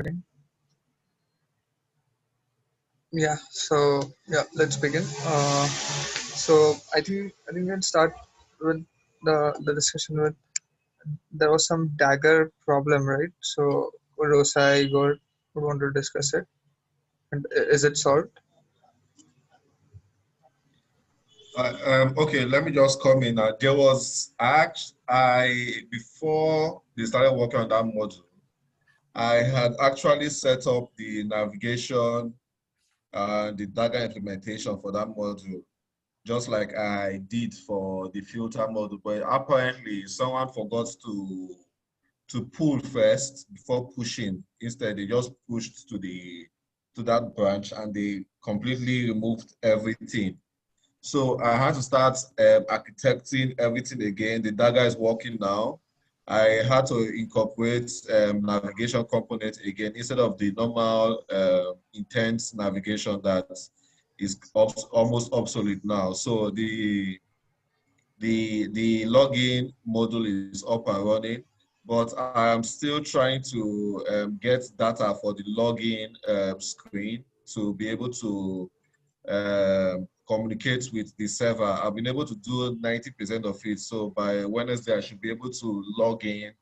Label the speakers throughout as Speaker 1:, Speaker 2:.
Speaker 1: recording. Yeah, let's begin. So I think we'll start with the discussion with there was some dagger problem, right? So Rosa, Igor would want to discuss it. And is it solved?
Speaker 2: Okay, let me just come in. There was before they started working on that module, I had actually set up the navigation and the Dagger implementation for that module, just like I did for the filter module. But apparently, someone forgot to pull first before pushing. Instead, they just pushed to that branch and they completely removed everything. So I had to start architecting everything again. The Dagger is working now. I had to incorporate navigation components again instead of the normal intense navigation that is almost obsolete now. So the login module is up and running, but I am still trying to get data for the login screen to be able to communicate with the server. I've been able to do 90% of it. So by Wednesday, I should be able to log in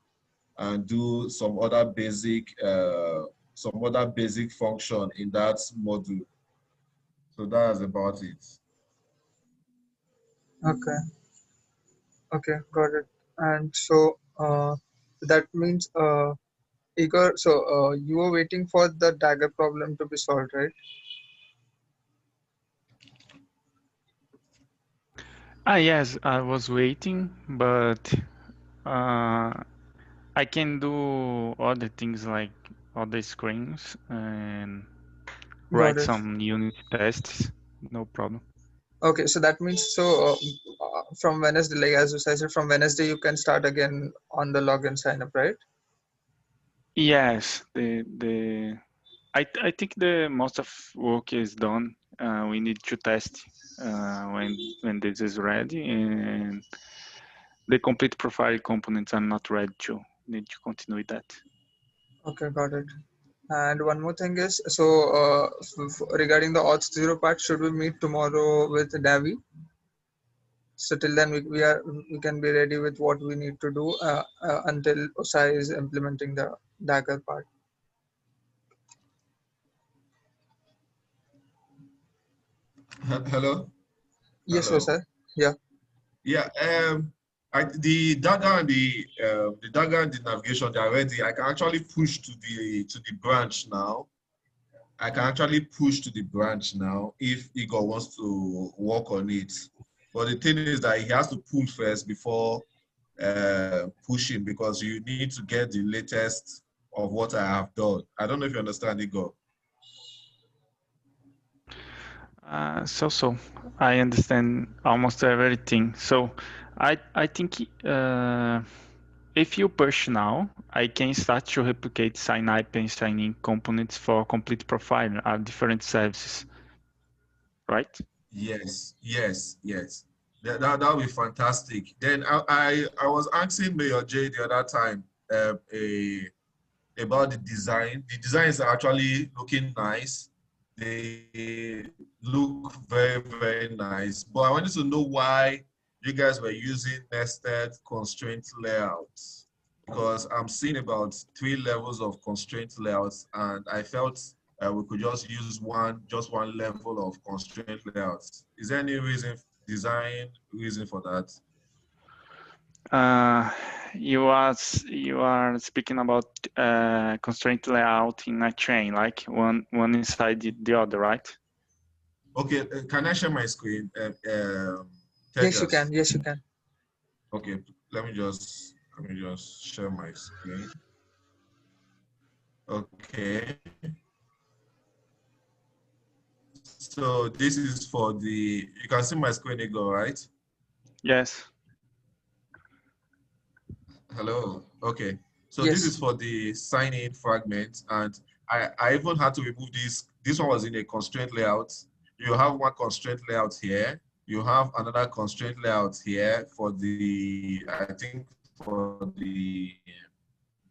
Speaker 2: and do some other basic function in that module. So that's about it.
Speaker 1: Okay, got it. And so that means Igor, so you were waiting for the dagger problem to be solved, right?
Speaker 3: Yes, I was waiting, but I can do other things like other screens and write some unit tests. No problem.
Speaker 1: Okay, so that means from Wednesday, like as you said, from Wednesday you can start again on the login sign up, right?
Speaker 3: Yes, I think the most of work is done. We need to test when this is ready, and the complete profile components are not ready to need to continue with that.
Speaker 1: Okay, got it. And one more thing is, so regarding the auth0 part, should we meet tomorrow with Davi? So till then we can be ready with what we need to do until Osai is implementing the dagger part.
Speaker 2: Hello?
Speaker 1: Yes,
Speaker 2: Hello.
Speaker 1: Osai. Yeah.
Speaker 2: Yeah. The Dagger and the Dagger and the navigation, they're ready. I can actually push to the branch now. I can actually push to the branch now if Igor wants to work on it. But the thing is that he has to pull first before pushing, because you need to get the latest of what I have done. I don't know if you understand, Igor.
Speaker 3: So I understand almost everything. So I think if you push now, I can start to replicate sign up and sign in components for complete profile at different services, right?
Speaker 2: Yes. That would be fantastic. Then I was asking Mayor J the other time about the design. The designs are actually looking nice. They look very, very nice. But I wanted to know why you guys were using nested constraint layouts, because I'm seeing about 3 levels of constraint layouts, and I felt we could just use just one level of constraint layouts. Is there any design reason for that?
Speaker 3: You are speaking about constraint layout in a chain, like one inside the other, right?
Speaker 2: Okay, can I share my screen?
Speaker 1: Yes, you can. Yes, you can.
Speaker 2: Okay, let me just share my screen. Okay. So this is for you can see my screen, Igor, right?
Speaker 3: Yes.
Speaker 2: Hello. Okay. So
Speaker 1: yes.
Speaker 2: This is for the sign-in fragment, and I even had to remove this. This one was in a constraint layout. You have one constraint layout here. You have another constraint layout here for I think for the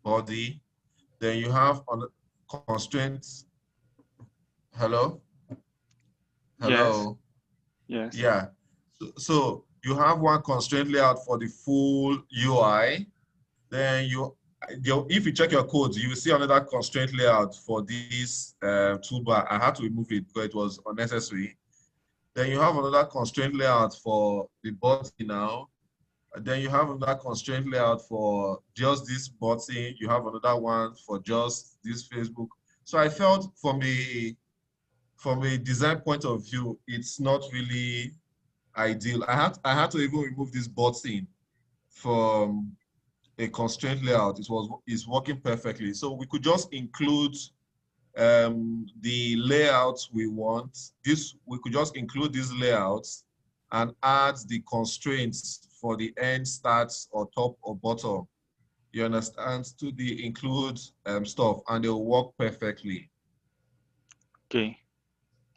Speaker 2: body. Then you have constraints. Hello?
Speaker 3: Yes.
Speaker 2: Hello?
Speaker 3: Yes.
Speaker 2: Yeah. So you have one constraint layout for the full UI. Then if you check your codes, you will see another constraint layout for this toolbar. I had to remove it because it was unnecessary. Then you have another constraint layout for the button now. Then you have another constraint layout for just this button. You have another one for just this Facebook. So I felt from a design point of view, it's not really ideal. I had to even remove this button from a constraint layout. It's working perfectly. So we could just include the layouts we want. We could just include these layouts and add the constraints for the end, starts, or top or bottom. You understand? To the include stuff, and they'll work perfectly.
Speaker 3: Okay.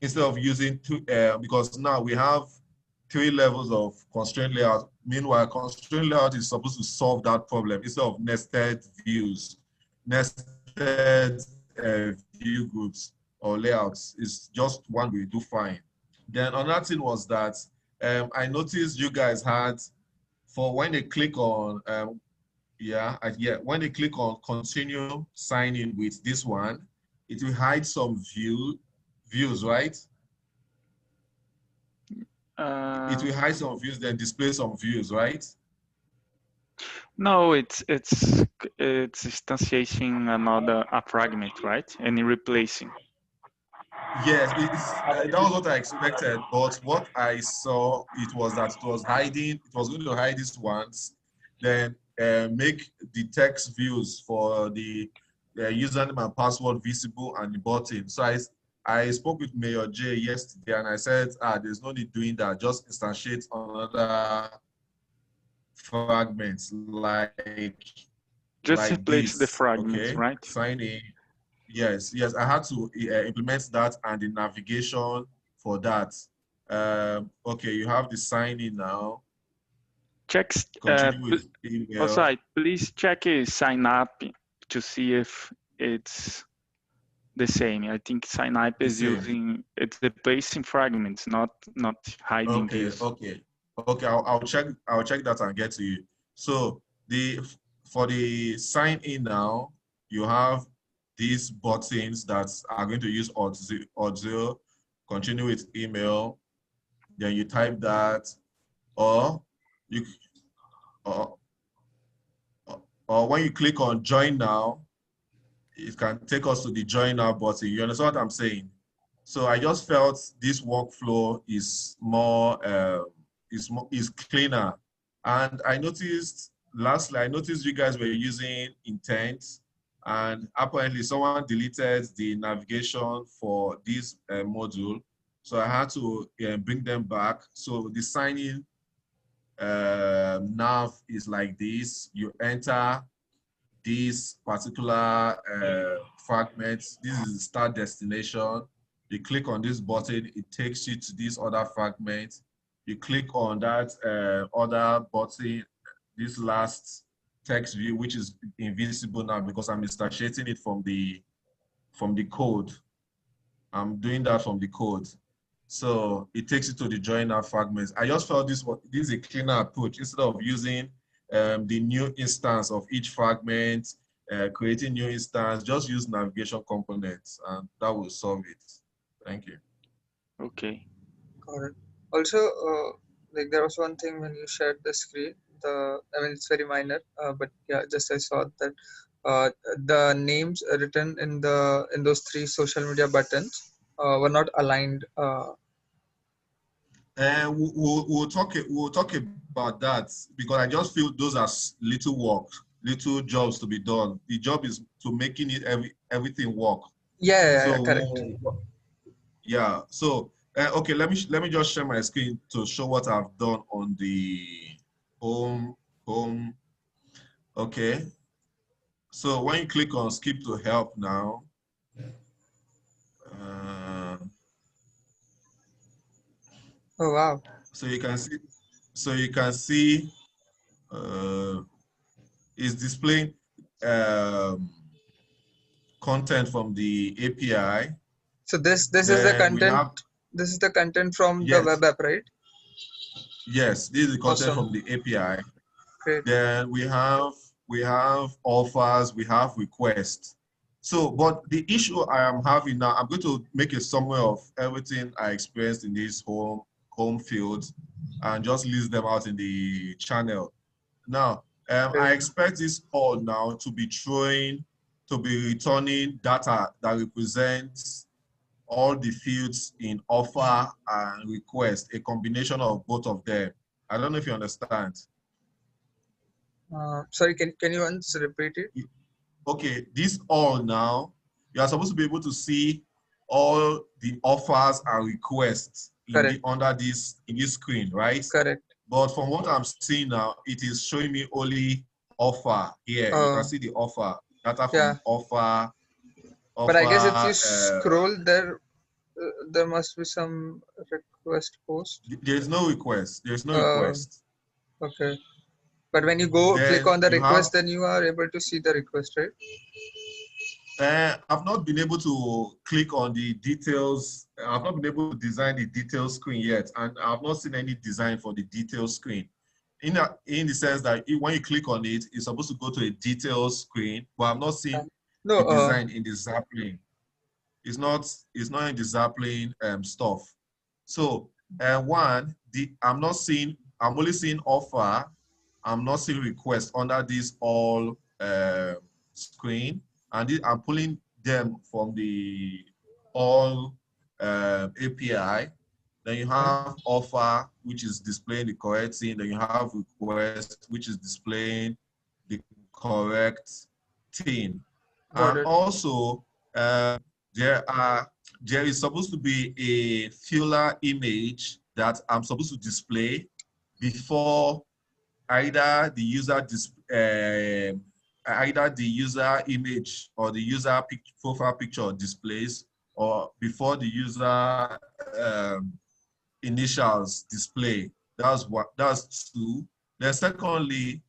Speaker 2: Instead of using two, because now we have 3 levels of constraint layout. Meanwhile, constraint layout is supposed to solve that problem instead of nested views, nested view groups or layouts. It's just one we do fine. Then another thing was that I noticed you guys had, for when they click on, when they click on continue signing with this one, it will hide some views, right? It will hide some views, then display some views, right?
Speaker 3: No, it's instantiating a fragment, right? And replacing.
Speaker 2: Yes, that was what I expected, but what I saw, it was that it was going to hide these ones, then make the text views for the username and password visible and the button. So I spoke with Mayor J yesterday and I said, there's no need doing that, just instantiate another fragments
Speaker 3: Just
Speaker 2: like
Speaker 3: replace the
Speaker 2: this,
Speaker 3: fragments,
Speaker 2: okay?
Speaker 3: right?
Speaker 2: Sign in. Yes, I had to implement that and the navigation for that. Okay, you have the sign in now.
Speaker 3: Checks.
Speaker 2: Continue with email.
Speaker 3: Also, please check sign up to see if it's the same. I think sign up
Speaker 2: The
Speaker 3: is
Speaker 2: same.
Speaker 3: it's replacing fragments, not hiding
Speaker 2: Okay,
Speaker 3: views.
Speaker 2: okay, okay. I'll check that and get to you. So for the sign in now, you have these buttons that are going to use audio. Continue with email. Then you type that, or you or, or when you click on join now, it can take us to the join now button. You understand what I'm saying? So I just felt this workflow is is cleaner. And I noticed, lastly, I noticed you guys were using intent, and apparently someone deleted the navigation for this module. So I had to bring them back. So the sign-in nav is like this. You enter this particular fragment. This is the start destination. You click on this button, it takes you to this other fragment. You click on that other button, this last text view, which is invisible now because I'm instantiating it from the code. I'm doing that from the code. So it takes you to the joiner fragments. I just felt this is a cleaner approach instead of using the new instance of each fragment, creating new instance, just use navigation components and that will solve it. Thank you.
Speaker 1: Okay. Got it. Also, like there was one thing when you shared the screen, I mean, it's very minor, but yeah, just I saw that the names written in those 3 social media buttons were not aligned.
Speaker 2: And we'll talk about that because I just feel those are little work, little jobs to be done. The job is to making it everything work.
Speaker 1: Yeah,
Speaker 2: So
Speaker 1: correct.
Speaker 2: yeah. So okay, let me just share my screen to show what I've done on the home. Okay. So when you click on skip to help now,
Speaker 1: Oh wow.
Speaker 2: so you can see. So you can see it's displaying content from the API.
Speaker 1: So this is the
Speaker 2: Then we
Speaker 1: content.
Speaker 2: have,
Speaker 1: This is the content from the
Speaker 2: yes,
Speaker 1: web app, right?
Speaker 2: yes, this is the content
Speaker 1: Awesome.
Speaker 2: from the API.
Speaker 1: Great.
Speaker 2: Then we have offers, we have requests. So, but the issue I am having now, I'm going to make a summary of everything I experienced in this home field and just list them out in the channel. Now,
Speaker 1: Great.
Speaker 2: I expect this all now to be returning data that represents all the fields in offer and request, a combination of both of them. I don't know if you understand.
Speaker 1: Sorry, can you once repeat it?
Speaker 2: Okay, this all now, you are supposed to be able to see all the offers and requests
Speaker 1: Correct.
Speaker 2: under this screen, right?
Speaker 1: Correct.
Speaker 2: But from what I'm seeing now, it is showing me only offer here. You can see the offer, data
Speaker 1: Yeah.
Speaker 2: from offer.
Speaker 1: But I guess if you scroll there, there must be some request post.
Speaker 2: There's no request. There's no request.
Speaker 1: Okay. But when you go click
Speaker 2: Then
Speaker 1: on the
Speaker 2: you
Speaker 1: request,
Speaker 2: have,
Speaker 1: then you are able to see the request, right?
Speaker 2: I've not been able to click on the details. I've not been able to design the details screen yet, and I've not seen any design for the details screen. In the sense that when you click on it, it's supposed to go to a details screen, but I've not seen the design in the Zapping. It's not in the Zapping stuff. So I'm only seeing offer. I'm not seeing request under this all screen, and I'm pulling them from the all API. Then you have offer, which is displaying the correct thing. Then you have request, which is displaying the correct thing. And also, there is supposed to be a filler image that I'm supposed to display before either the user image or the user profile picture displays, or before the user initials display. That's two. Then secondly,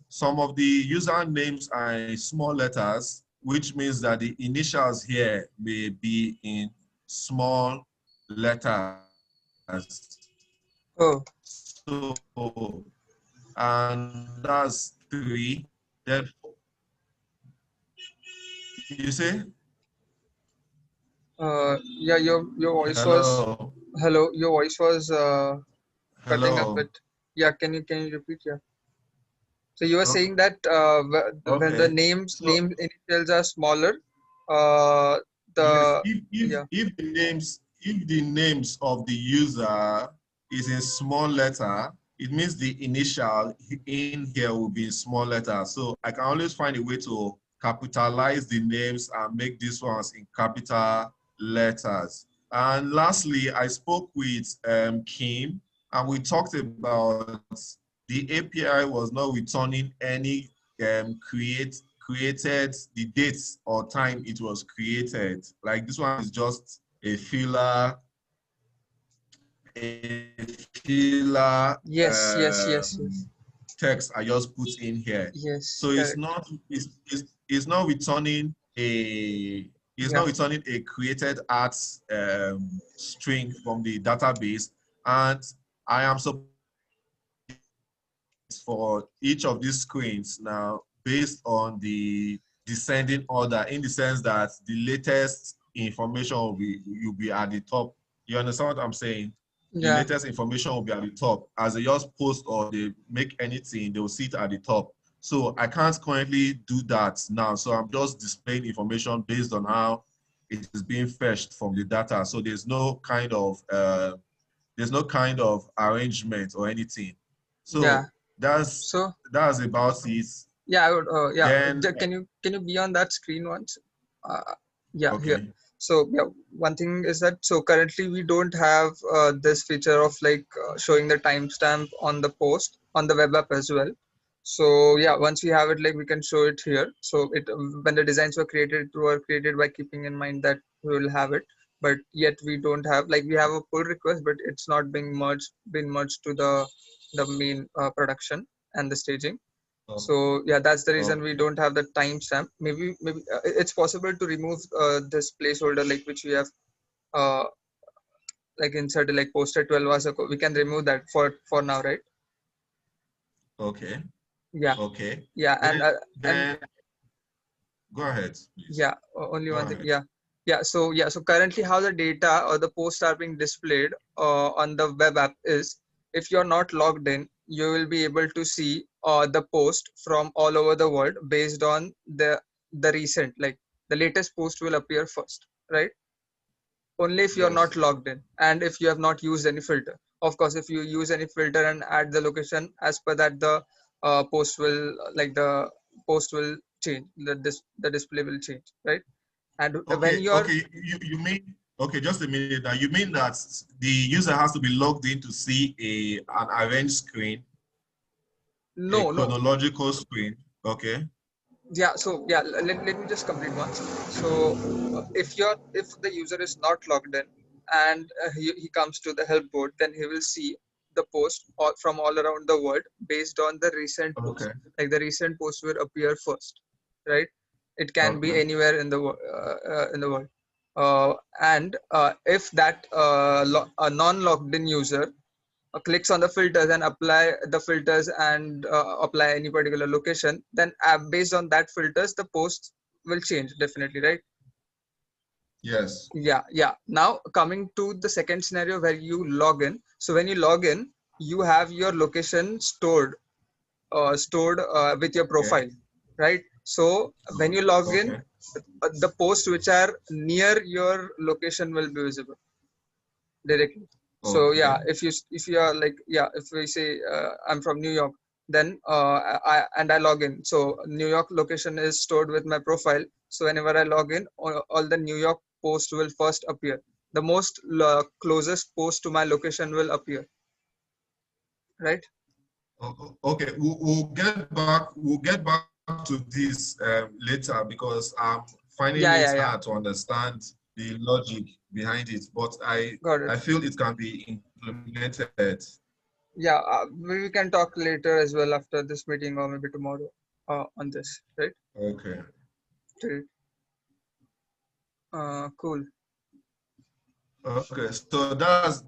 Speaker 2: some of the user names are in small letters, which means that the initials here may be in small letters.
Speaker 1: Oh.
Speaker 2: So, and that's three. Then you say?
Speaker 1: Yeah, your voice was
Speaker 2: Hello.
Speaker 1: hello. Your voice was cutting a
Speaker 2: Hello.
Speaker 1: bit. Yeah, can you repeat? Yeah. So you were saying
Speaker 2: Okay.
Speaker 1: that when the name initials are smaller,
Speaker 2: Yes,
Speaker 1: the yeah.
Speaker 2: if the names of the user is in small letter, it means the initial in here will be in small letter. So I can always find a way to capitalize the names and make these ones in capital letters. And lastly, I spoke with Kim, and we talked about the API was not returning any created the dates or time it was created. Like this one is just a filler,
Speaker 1: Yes.
Speaker 2: text I just put in here.
Speaker 1: Yes.
Speaker 2: So
Speaker 1: Correct.
Speaker 2: it's not returning a not returning a created arts string from the database, and I am supposed for each of these screens now based on the descending order, in the sense that the latest information will be at the top. You understand what I'm saying? The
Speaker 1: Yeah.
Speaker 2: latest information will be at the top. As they just post or they make anything, they will see it at the top. So I can't currently do that now. So I'm just displaying information based on how it is being fetched from the data. So there's no kind of arrangement or anything. So that's about it.
Speaker 1: Yeah, I would. Yeah,
Speaker 2: Then
Speaker 1: can you be on that screen once? Yeah, here.
Speaker 2: okay.
Speaker 1: So yeah, one thing is that so currently we don't have this feature of like showing the timestamp on the post on the web app as well. So yeah, once we have it, like we can show it here. So it when the designs were created by keeping in mind that we will have it, but yet we don't have, like we have a pull request, but it's not being merged to the main production and the staging. So yeah, that's the reason we
Speaker 2: Okay.
Speaker 1: don't have the timestamp. Maybe it's possible to remove this placeholder like which we have uh, like inserted like posted 12 hours ago. We can remove that for now, right?
Speaker 2: Okay.
Speaker 1: Yeah,
Speaker 2: Okay.
Speaker 1: yeah, and
Speaker 2: Then go ahead, please.
Speaker 1: yeah, only
Speaker 2: Go
Speaker 1: one thing.
Speaker 2: ahead.
Speaker 1: So currently how the data or the posts are being displayed on the web app is, if you're not logged in, you will be able to see the post from all over the world based on the recent, like the latest post will appear first, right? Only if you're not
Speaker 2: Yes.
Speaker 1: logged in and if you have not used any filter. Of course, if you use any filter and add the location as per that, the post will the post will change, the display will change, right? And when
Speaker 2: Okay.
Speaker 1: you're
Speaker 2: Okay. You mean okay? Just a minute. Now you mean that the user has to be logged in to see an arranged screen, a
Speaker 1: no,
Speaker 2: chronological screen. Okay.
Speaker 1: let me just complete once. So if the user is not logged in and he comes to the help board, then he will see the post from all around the world based on the recent post,
Speaker 2: Okay.
Speaker 1: like the recent post will appear first, right? It can be
Speaker 2: Okay.
Speaker 1: anywhere in the world, and if that a non-logged in user clicks on the filters and apply the filters and apply any particular location, then based on that filters the posts will change definitely, right?
Speaker 2: Yes.
Speaker 1: Yeah. Now coming to the second scenario where you log in. So when you log in, you have your location stored with your
Speaker 2: Okay.
Speaker 1: profile, right? So when you log in,
Speaker 2: Okay.
Speaker 1: the posts which are near your location will be visible directly. So yeah,
Speaker 2: Okay.
Speaker 1: if you are like, yeah, if we say I'm from New York, then I log in. So New York location is stored with my profile. So whenever I log in, all the New York post will first appear. The most closest post to my location will appear, right?
Speaker 2: Okay. We'll get back. We'll get back to this later because I'm finding it
Speaker 1: Yeah.
Speaker 2: hard to understand the logic behind it. But
Speaker 1: Got it.
Speaker 2: I feel it can be implemented.
Speaker 1: Yeah, we can talk later as well after this meeting or maybe tomorrow on this, right?
Speaker 2: Okay.
Speaker 1: Great. Cool.
Speaker 2: Okay, so that's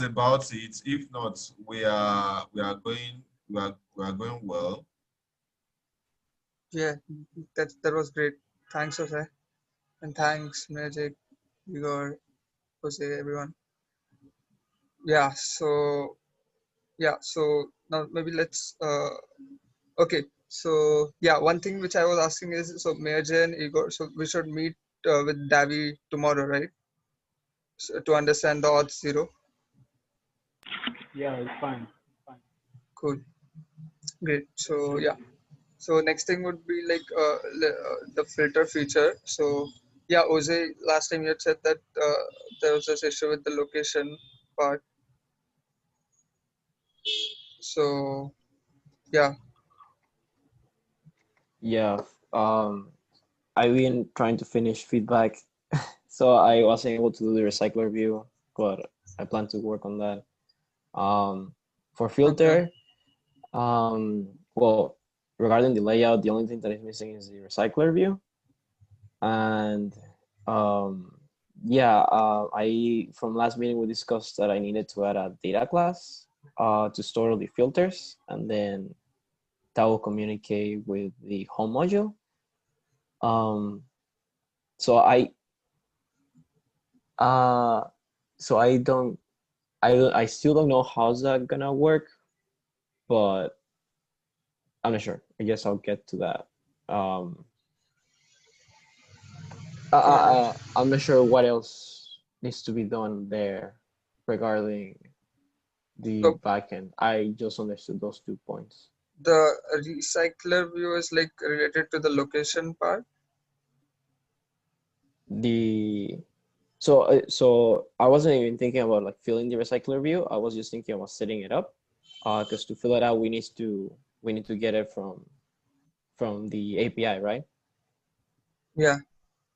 Speaker 2: about it. If not, we are going well.
Speaker 1: Yeah, that was great. Thanks, Jose. And thanks, Magic, Igor, Jose, everyone. Yeah, so now maybe let's okay. So yeah, one thing which I was asking is, so Major and Igor, so we should meet with Davi tomorrow, right? So, to understand the odds zero.
Speaker 3: Yeah, it's fine.
Speaker 1: Cool, great. So yeah, so next thing would be like the filter feature. So yeah, Jose, last time you had said that there was this issue with the location part. So yeah,
Speaker 4: Yeah, I've been trying to finish feedback, so I wasn't able to do the recycler view, but I plan to work on that. For
Speaker 1: okay.
Speaker 4: filter, well, regarding the layout, the only thing that is missing is the recycler view, and yeah, I from last meeting we discussed that I needed to add a data class to store the filters, and then that will communicate with the home module. Um, so I uh so I don't I still don't know how's that gonna work, but I'm not sure. I guess I'll get to that. Um,
Speaker 1: Got it.
Speaker 4: I'm not sure what else needs to be done there regarding the
Speaker 1: So
Speaker 4: backend. I just understood those 2 points.
Speaker 1: the recycler view is like related to the location part.
Speaker 4: The so I wasn't even thinking about like filling the recycler view. I was just thinking about setting it up. Because to fill it out, we need to get it from the API, right?
Speaker 1: Yeah.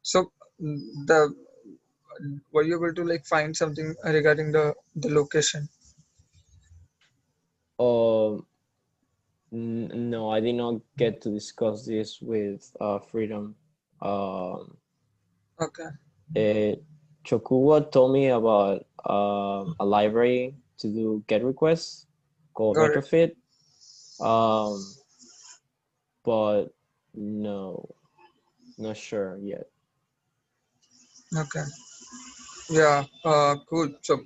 Speaker 1: So the were you able to like find something regarding the location?
Speaker 4: Um, No, I did not get to discuss this with Freedom.
Speaker 1: Okay,
Speaker 4: Chokuwa told me about a library to do GET requests called
Speaker 1: got it.
Speaker 4: Retrofit, but no, not sure yet.
Speaker 1: Okay. Yeah, cool. So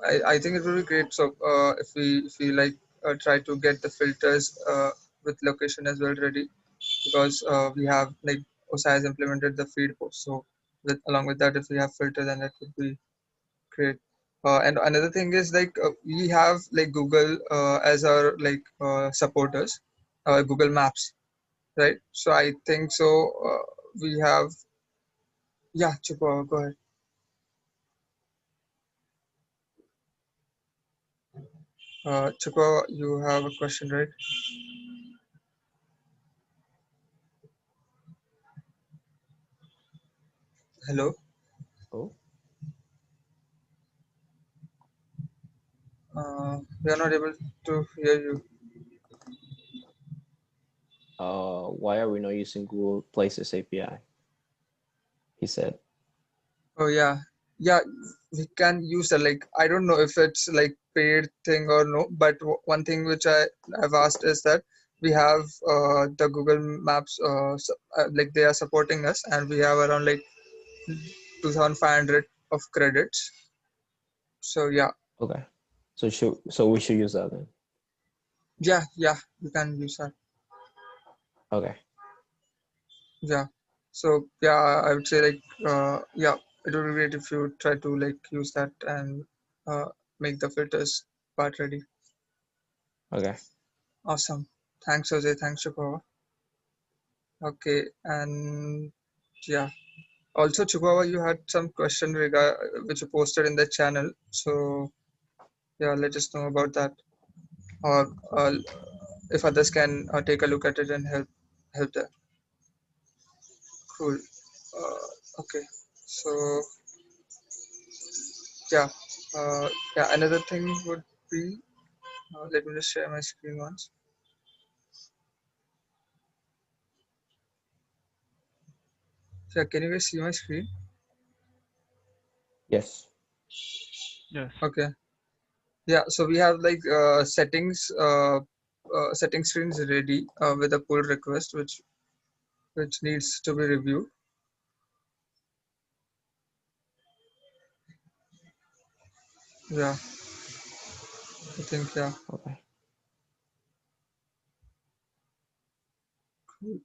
Speaker 1: I think it will be great. So if we like try to get the filters with location as well ready, because we have like OSI has implemented the feed post. So with along with that, if we have filter, then that would be great. And another thing is like we have like Google as our like supporters, Google Maps, right? So I think so. We have, yeah, Chupa, go ahead. Chupa, you have a question, right? Hello.
Speaker 4: Oh,
Speaker 1: We are not able to hear you.
Speaker 4: why are we not using Google Places API? He said.
Speaker 1: Oh yeah, yeah. We can use that. Like I don't know if it's like paid thing or no, but one thing which I have asked is that we have the Google Maps, like they are supporting us, and we have around like 2,500 of credits. So yeah,
Speaker 4: Okay, so we should use that then.
Speaker 1: yeah, you can use that.
Speaker 4: Okay,
Speaker 1: Yeah. So yeah, I would say like yeah, it would be great if you try to like use that and uh, make the filters part ready.
Speaker 4: okay.
Speaker 1: Awesome. Thanks, Jose. Thanks, Chihuahua. Okay, and yeah. Also, Chihuahua, you had some question regard which you posted in the channel. So yeah, let us know about that, or if others can take a look at it and help there. Cool. Okay. So yeah, yeah. Another thing would be let me just share my screen once. Yeah, can you guys see my screen?
Speaker 4: Yes.
Speaker 3: Yes.
Speaker 1: Okay. Yeah, so we have like settings setting screens ready with a pull request which needs to be reviewed. Yeah, I think yeah.
Speaker 4: Okay.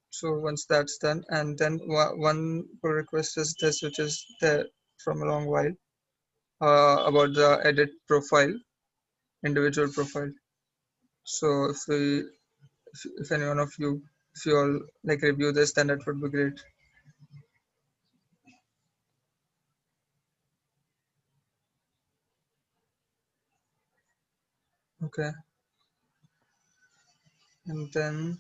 Speaker 1: So once that's done, and then one pull request is this, which is there from a long while about the edit profile, individual profile. So if any one of you, if you all like review this, then that would be great. Okay, and then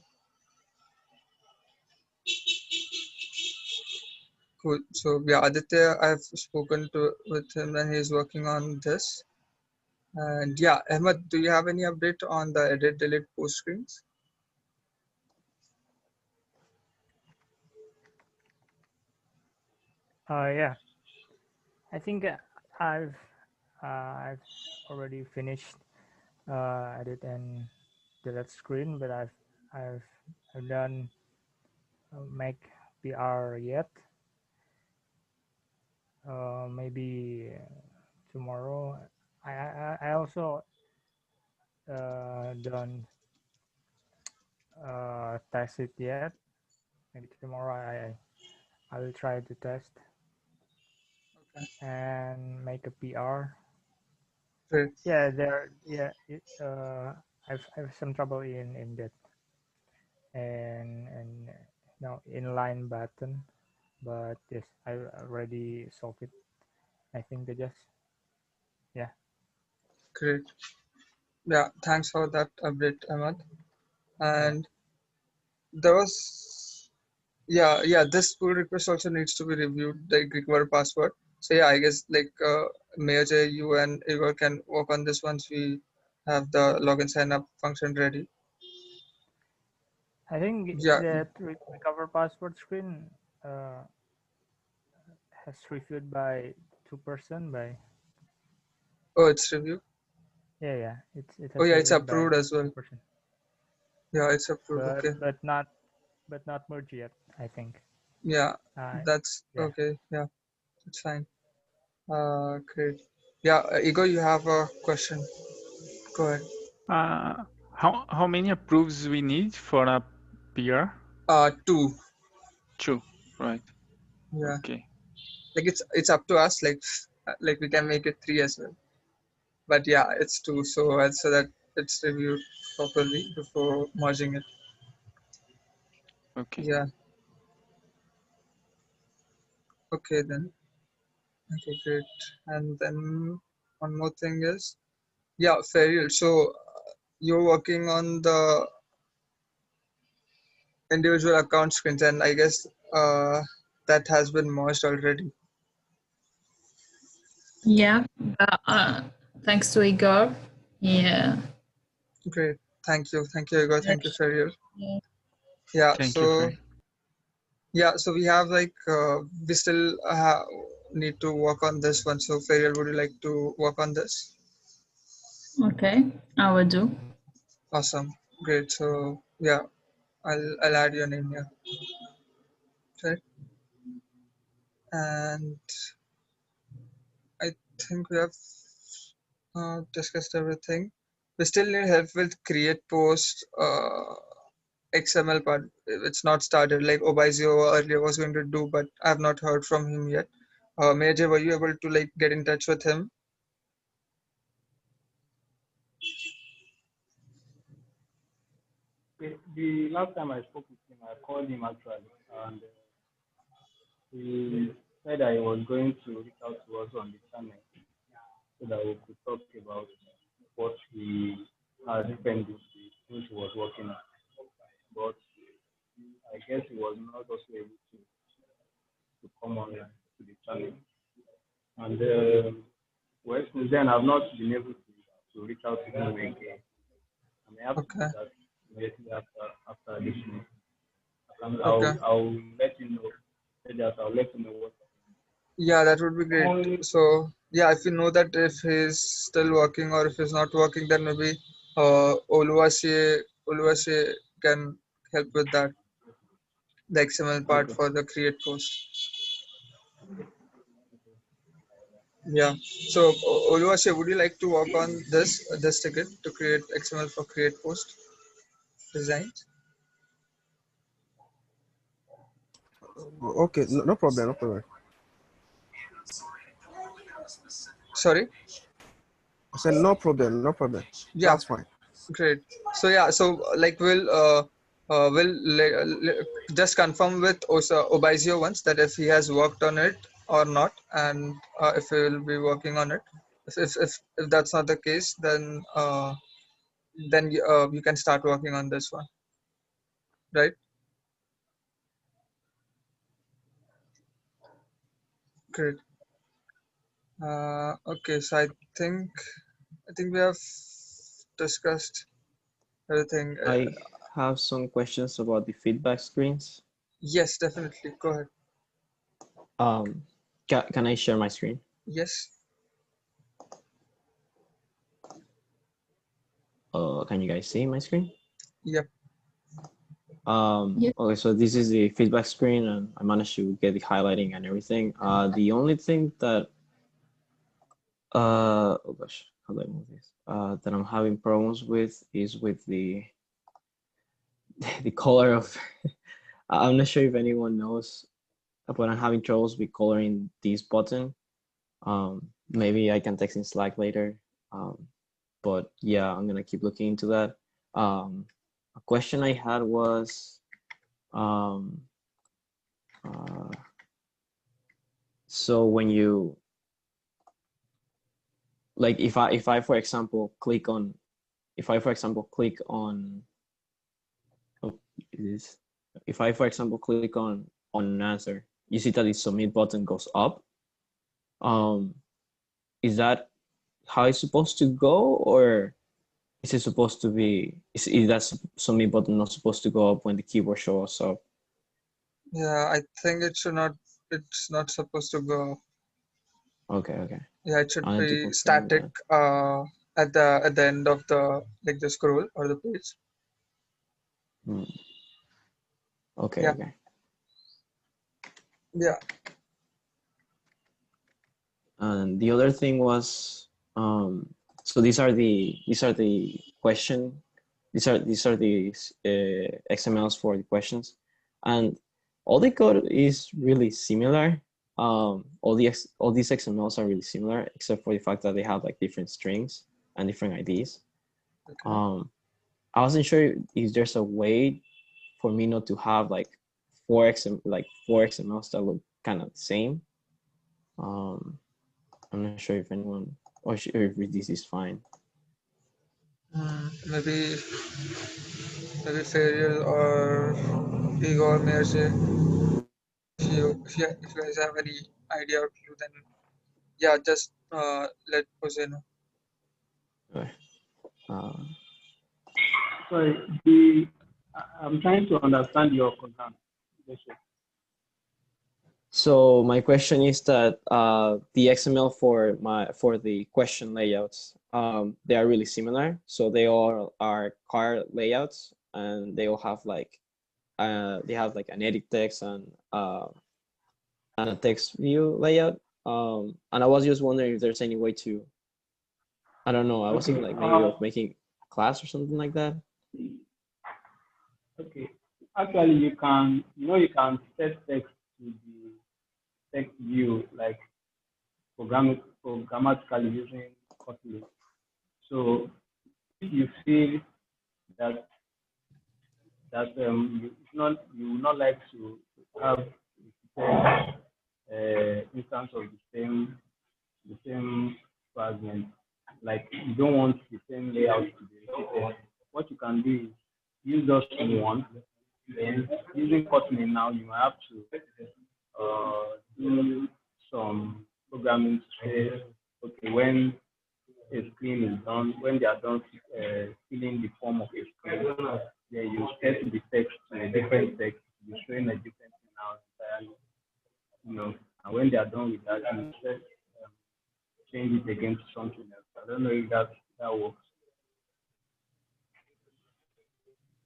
Speaker 1: cool. So yeah, Aditya, I've spoken to with him and he's working on this. And yeah, Ahmed, do you have any update on the edit delete post screens?
Speaker 5: Yeah, I think I've I've already finished edit and delete screen, but I've done make PR yet. Maybe tomorrow. I also don't test it yet. Maybe tomorrow I will try to test
Speaker 1: Okay,
Speaker 5: and make a PR.
Speaker 1: great,
Speaker 5: Yeah, I've some trouble in that and no inline button, but yes, I already solved it. I think they just yeah.
Speaker 1: great. Yeah, thanks for that update, Ahmed.
Speaker 5: Yeah.
Speaker 1: And there was yeah, this pull request also needs to be reviewed, like require password. So yeah, I guess like Major, you and Igor can work on this once we have the login sign up function ready.
Speaker 5: I think
Speaker 1: Yeah.
Speaker 5: that recover password screen has reviewed by 2% by
Speaker 1: Oh, it's reviewed.
Speaker 5: yeah it
Speaker 1: Oh
Speaker 5: has
Speaker 1: yeah, it's
Speaker 5: reviewed by
Speaker 1: approved as well.
Speaker 5: 2%,
Speaker 1: Yeah, it's approved. Okay.
Speaker 5: but not merged yet. I think.
Speaker 1: Yeah, that's
Speaker 5: Yeah.
Speaker 1: okay. Yeah, it's fine. Great. Yeah, Igor, you have a question. Go ahead.
Speaker 3: How many approves we need for a PR?
Speaker 1: 2.
Speaker 3: 2, right?
Speaker 1: Yeah,
Speaker 3: Okay.
Speaker 1: like it's up to us. Like we can make it 3 as well. But yeah, it's 2. So that it's reviewed properly before merging it.
Speaker 3: Okay.
Speaker 1: Yeah. Okay then. Okay, great. And then one more thing is, yeah, Ferriel. So you're working on the individual account screens, and I guess that has been merged already.
Speaker 6: Yeah, thanks to Igor. Yeah.
Speaker 1: Great. Thank you, Igor. Thank you, Ferriel.
Speaker 6: Yeah.
Speaker 1: Yeah.
Speaker 3: Thank you,
Speaker 1: So
Speaker 3: Faye.
Speaker 1: yeah, so we have like we still need to work on this one. So Ferriel, would you like to work on this?
Speaker 6: Okay, I will do.
Speaker 1: Awesome. Great. So yeah, I'll add your name here. Right. And I think we have discussed everything. We still need help with create post XML part. It's not started like Obizio earlier was going to do, but I have not heard from him yet. Major, were you able to like get in touch with him?
Speaker 7: The last time I spoke with him, I called him actually, and he said that he was going to reach out to us on the channel so that we could talk about what he had spent this week, which he was working on. But I guess he was not also able to come online to the channel. And well, since then, I've not been able to reach out to him again. I may have to do
Speaker 1: Okay.
Speaker 7: that immediately after this meeting.
Speaker 1: Okay.
Speaker 7: I'll let you know. I'll let you know what.
Speaker 1: Yeah, that would be great. So yeah, if you know that if he's still working or if he's not working, then maybe Oluwase can help with that, the XML part
Speaker 7: Okay.
Speaker 1: for the create post. Yeah. So Oluwase, would you like to work on this ticket to create XML for create post designs?
Speaker 8: Okay, no problem, no problem.
Speaker 1: Sorry.
Speaker 8: I said no problem, no problem.
Speaker 1: Yeah.
Speaker 8: That's fine.
Speaker 1: Great. So yeah, so like we'll just confirm with Obizio once that if he has worked on it or not, and if he will be working on it. If that's not the case, then you can start working on this one, right? Great. Okay, so I think we have discussed everything.
Speaker 4: I have some questions about the feedback screens.
Speaker 1: Yes, definitely. Go ahead.
Speaker 4: Can I share my screen?
Speaker 1: Yes.
Speaker 4: Can you guys see my screen?
Speaker 1: Yep.
Speaker 6: Yep.
Speaker 4: Okay, so this is the feedback screen, and I managed to get the highlighting and everything. The only thing that oh gosh, how do I move this? That I'm having problems with is with the the color of. I'm not sure if anyone knows, but I'm having troubles with coloring this button. Maybe I can text in Slack later. But yeah, I'm gonna keep looking into that. A question I had was, so when you, like, if I for example click on, oh, this, if I for example click on an answer, you see that the submit button goes up. Is that how it's supposed to go, or Is it supposed to be, is that submit button not supposed to go up when the keyboard shows up?
Speaker 1: Yeah, I think it should not. It's not supposed to go.
Speaker 4: Okay.
Speaker 1: Yeah, it should
Speaker 4: I need to
Speaker 1: be
Speaker 4: confirm
Speaker 1: static
Speaker 4: that.
Speaker 1: at the end of the like the scroll or the page.
Speaker 4: Okay,
Speaker 1: Yeah.
Speaker 4: okay.
Speaker 1: Yeah.
Speaker 4: And the other thing was, so these are the question, these are the XMLs for the questions, and all the code is really similar. All these XMLs are really similar, except for the fact that they have like different strings and different IDs.
Speaker 1: Okay.
Speaker 4: I wasn't sure if there's a way for me not to have like four XMLs that look kind of the same. I'm not sure if anyone, or if this is fine.
Speaker 1: Maybe Ferial or Igor may say, if you guys have any idea or clue, then yeah, just let Jose know.
Speaker 4: Okay.
Speaker 7: Sorry, I'm trying to understand your concern.
Speaker 4: So my question is that the XML for the question layouts, they are really similar. So they all are card layouts, and they all have like they have like an edit text and a text view layout. And I was just wondering if there's any way to, I don't know, I was thinking like maybe of making a class or something like that.
Speaker 7: Okay. Actually, you can set text to the text view like programmatically using Kotlin. So if you feel that you would not like to have instance of the same fragment, like you don't want the same layout to be repeated, what you can do is use just one. Then using Kotlin now, you might have to do some programming to say, okay, when a screen is done, when they are done filling the form of a screen, then you set the text to a different text, you're showing a different thing now entirely, and when they are done with that, you set, change it again to something else. I don't know if that works.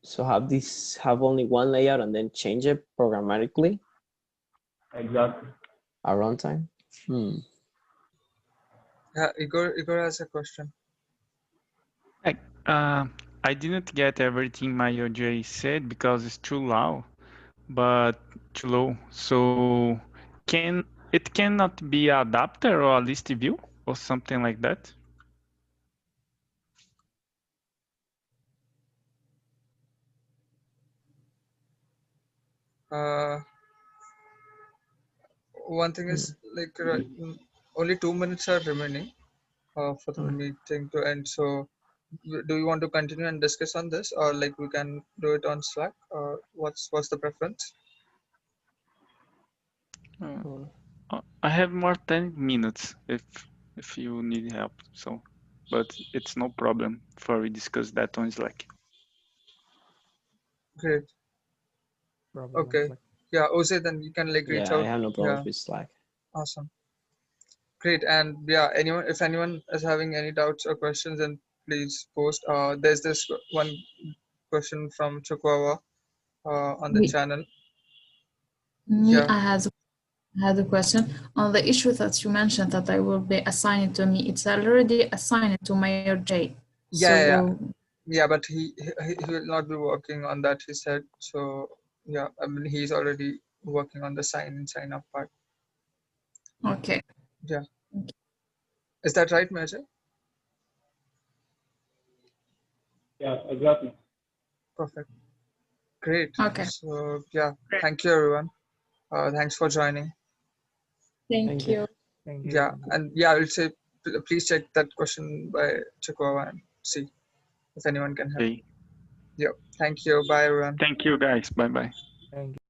Speaker 4: So have only one layout and then change it programmatically?
Speaker 7: Exactly.
Speaker 4: At runtime?
Speaker 1: Yeah, Igor has a question.
Speaker 3: I didn't get everything my OJ said because it's too low, but too low. So it cannot be an adapter or a list view or something like that?
Speaker 1: One thing is like only 2 minutes are remaining for the meeting to end. So do you want to continue and discuss on this, or like we can do it on Slack, or what's the preference?
Speaker 3: I have more 10 minutes if you need help. So, but it's no problem for we discuss that on Slack.
Speaker 1: Great.
Speaker 5: Problem
Speaker 1: Okay. Yeah, Jose, then you can like reach
Speaker 4: Yeah,
Speaker 1: out.
Speaker 4: I have no problems with Slack.
Speaker 1: Awesome. Great. And yeah, if anyone is having any doubts or questions, then please post. There's this one question from Chukwawa on the channel.
Speaker 6: Yeah. I had a question on the issue that you mentioned that I will be assigned to me. It's already assigned to Mayor J.
Speaker 1: Yeah, but he will not be working on that, he said. So yeah, I mean he's already working on the sign up part.
Speaker 6: Okay.
Speaker 1: Yeah. Is that right, Major?
Speaker 7: Yeah, exactly.
Speaker 1: Perfect. Great.
Speaker 6: Okay.
Speaker 1: So yeah, thank you everyone. Thanks for joining.
Speaker 6: Thank you.
Speaker 1: Yeah, and yeah, I will say please check that question by Chukwawa and see if anyone can help.
Speaker 3: Okay.
Speaker 1: Yep. Thank you. Bye everyone.
Speaker 3: Thank you guys. Bye bye.
Speaker 5: Thank you.